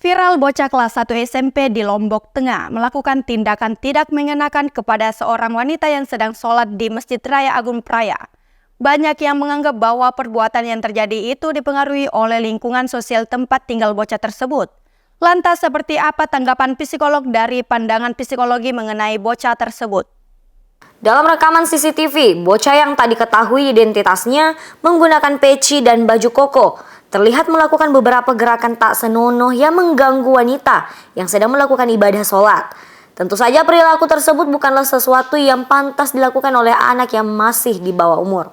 Viral bocah kelas 1 SMP di Lombok Tengah melakukan tindakan tidak mengenakan kepada seorang wanita yang sedang sholat di Masjid Raya Agung Praya. Banyak yang menganggap bahwa perbuatan yang terjadi itu dipengaruhi oleh lingkungan sosial tempat tinggal bocah tersebut. Lantas seperti apa tanggapan psikolog dari pandangan psikologi mengenai bocah tersebut? Dalam rekaman CCTV, bocah yang tak diketahui identitasnya menggunakan peci dan baju koko terlihat melakukan beberapa gerakan tak senonoh yang mengganggu wanita yang sedang melakukan ibadah sholat. Tentu saja perilaku tersebut bukanlah sesuatu yang pantas dilakukan oleh anak yang masih di bawah umur.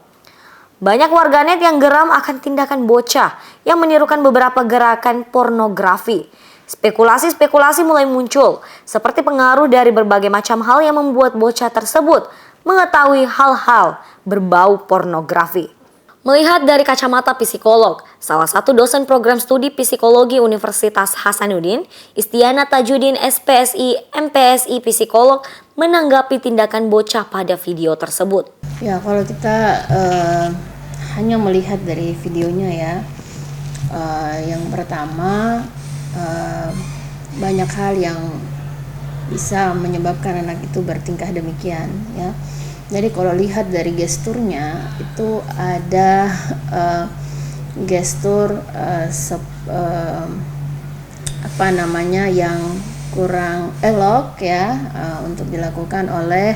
Banyak warganet yang geram akan tindakan bocah yang menirukan beberapa gerakan pornografi. Spekulasi-spekulasi mulai muncul, seperti pengaruh dari berbagai macam hal yang membuat bocah tersebut mengetahui hal-hal berbau pornografi. Melihat dari kacamata psikolog, salah satu dosen program studi psikologi Universitas Hasanuddin, Istiana Tajudin SPSI, MPSI Psikolog, menanggapi tindakan bocah pada video tersebut. Ya, kalau kita hanya melihat dari videonya ya, yang pertama banyak hal yang bisa menyebabkan anak itu bertingkah demikian ya. Jadi kalau lihat dari gesturnya itu ada gestur yang kurang elok ya untuk dilakukan oleh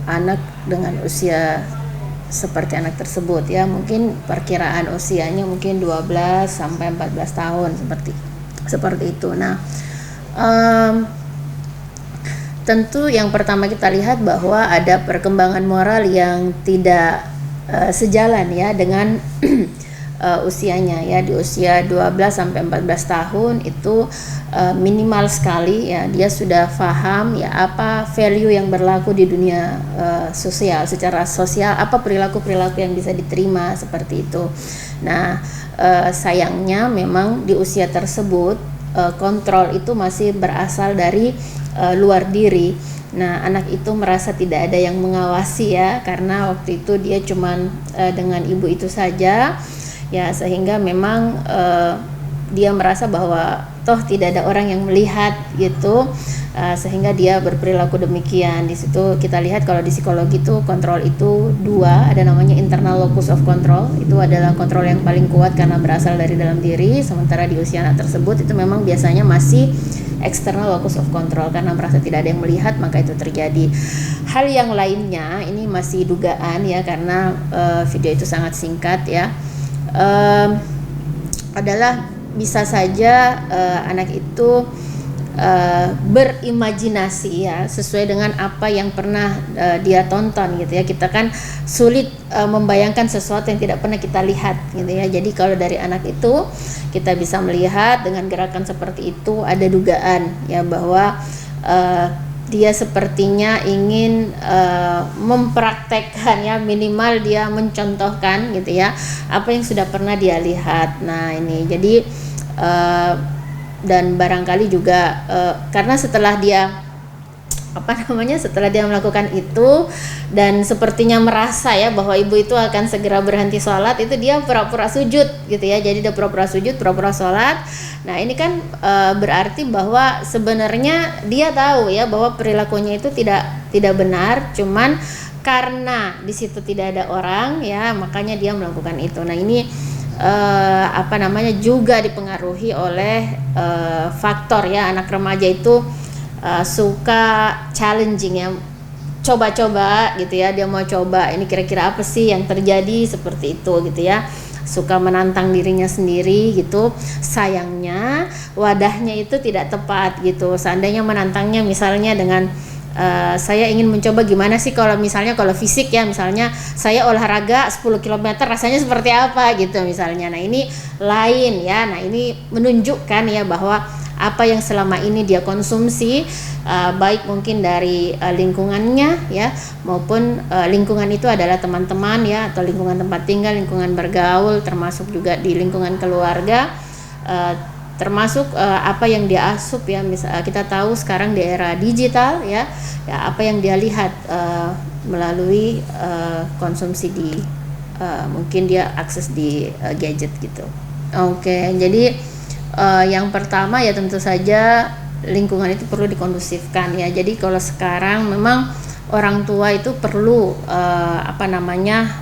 anak dengan usia seperti anak tersebut ya. Mungkin perkiraan usianya mungkin 12 sampai 14 tahun seperti itu. Nah, tentu yang pertama kita lihat bahwa ada perkembangan moral yang tidak sejalan ya dengan usianya ya. Di usia 12 sampai 14 tahun itu minimal sekali ya dia sudah paham ya apa value yang berlaku di dunia sosial, secara sosial apa perilaku-perilaku yang bisa diterima seperti itu. Nah, sayangnya memang di usia tersebut kontrol itu masih berasal dari luar diri. Nah, anak itu merasa tidak ada yang mengawasi ya, karena waktu itu dia cuman dengan ibu itu saja ya, sehingga memang dia merasa bahwa toh tidak ada orang yang melihat gitu, sehingga dia berperilaku demikian. Di situ kita lihat kalau di psikologi itu kontrol itu dua, ada namanya internal locus of control, itu adalah kontrol yang paling kuat karena berasal dari dalam diri, sementara di usia anak tersebut itu memang biasanya masih external locus of control karena merasa tidak ada yang melihat maka itu terjadi. Hal yang lainnya ini masih dugaan ya, karena video itu sangat singkat ya, adalah bisa saja anak itu berimajinasi ya sesuai dengan apa yang pernah dia tonton gitu ya. Kita kan sulit membayangkan sesuatu yang tidak pernah kita lihat gitu ya. Jadi kalau dari anak itu kita bisa melihat dengan gerakan seperti itu ada dugaan ya bahwa dia sepertinya ingin mempraktekkan ya, minimal dia mencontohkan gitu ya apa yang sudah pernah dia lihat. Nah, ini jadi dan barangkali juga karena setelah dia melakukan itu dan sepertinya merasa ya bahwa ibu itu akan segera berhenti sholat, itu dia pura-pura sujud gitu ya. Jadi dia pura-pura sujud, pura-pura sholat. Nah, ini kan berarti bahwa sebenarnya dia tahu ya bahwa perilakunya itu tidak benar, cuman karena di situ tidak ada orang ya makanya dia melakukan itu. Nah, ini juga dipengaruhi oleh faktor ya, anak remaja itu suka challenging ya, coba-coba gitu ya, dia mau coba ini kira-kira apa sih yang terjadi seperti itu gitu ya, suka menantang dirinya sendiri gitu. Sayangnya wadahnya itu tidak tepat gitu. Seandainya menantangnya misalnya dengan saya ingin mencoba gimana sih kalau fisik ya, misalnya saya olahraga 10 km rasanya seperti apa gitu misalnya. Nah, ini lain ya. Nah, ini menunjukkan ya bahwa apa yang selama ini dia konsumsi baik mungkin dari lingkungannya ya maupun lingkungan itu adalah teman-teman ya, atau lingkungan tempat tinggal, lingkungan bergaul, termasuk juga di lingkungan keluarga, termasuk apa yang dia asup ya. Kita tahu sekarang di era digital ya apa yang dia lihat melalui konsumsi di mungkin dia akses di gadget gitu. Oke, jadi yang pertama ya tentu saja lingkungan itu perlu dikondusifkan ya. Jadi kalau sekarang memang orang tua itu perlu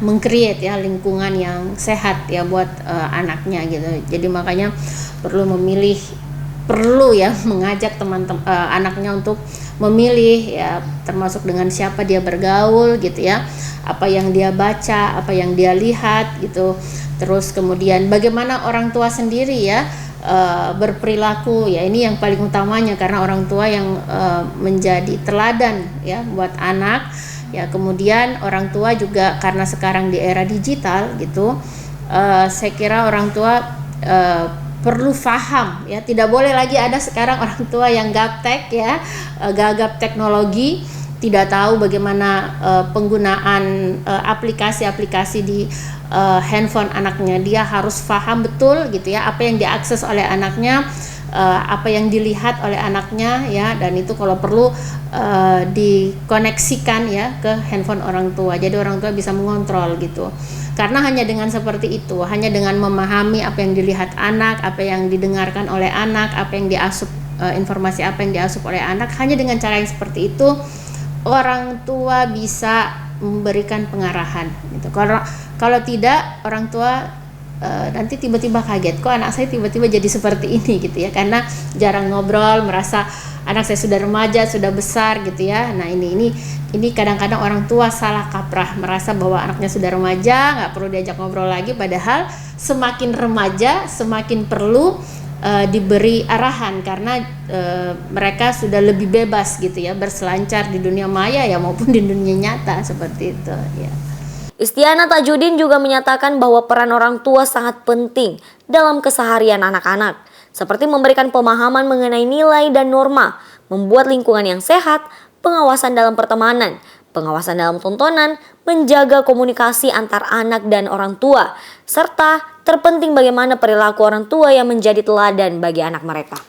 meng-create ya lingkungan yang sehat ya buat anaknya gitu. Jadi makanya perlu ya mengajak teman-teman anaknya untuk memilih ya, termasuk dengan siapa dia bergaul gitu ya, apa yang dia baca, apa yang dia lihat gitu. Terus kemudian bagaimana orang tua sendiri ya berperilaku ya, ini yang paling utamanya karena orang tua yang menjadi teladan ya buat anak ya. Kemudian orang tua juga karena sekarang di era digital gitu, saya kira orang tua perlu paham ya, tidak boleh lagi ada sekarang orang tua yang gaptek ya, gagap teknologi, tidak tahu bagaimana penggunaan aplikasi-aplikasi di handphone anaknya. Dia harus paham betul gitu ya apa yang diakses oleh anaknya, apa yang dilihat oleh anaknya ya, dan itu kalau perlu dikoneksikan ya ke handphone orang tua. Jadi orang tua bisa mengontrol gitu. Karena hanya dengan seperti itu, hanya dengan memahami apa yang dilihat anak, apa yang didengarkan oleh anak, apa yang diasup, informasi apa yang diasup oleh anak, hanya dengan cara yang seperti itu orang tua bisa memberikan pengarahan gitu. Kalau tidak, orang tua nanti tiba-tiba kaget, kok anak saya tiba-tiba jadi seperti ini gitu ya, karena jarang ngobrol, merasa anak saya sudah remaja, sudah besar gitu ya. Nah ini kadang-kadang orang tua salah kaprah, merasa bahwa anaknya sudah remaja, nggak perlu diajak ngobrol lagi, padahal semakin remaja semakin perlu diberi arahan karena mereka sudah lebih bebas gitu ya, berselancar di dunia maya ya maupun di dunia nyata seperti itu ya. Istiana Tajudin juga menyatakan bahwa peran orang tua sangat penting dalam keseharian anak-anak, seperti memberikan pemahaman mengenai nilai dan norma, membuat lingkungan yang sehat, pengawasan dalam pertemanan, pengawasan dalam tontonan, menjaga komunikasi antar anak dan orang tua, serta terpenting bagaimana perilaku orang tua yang menjadi teladan bagi anak mereka.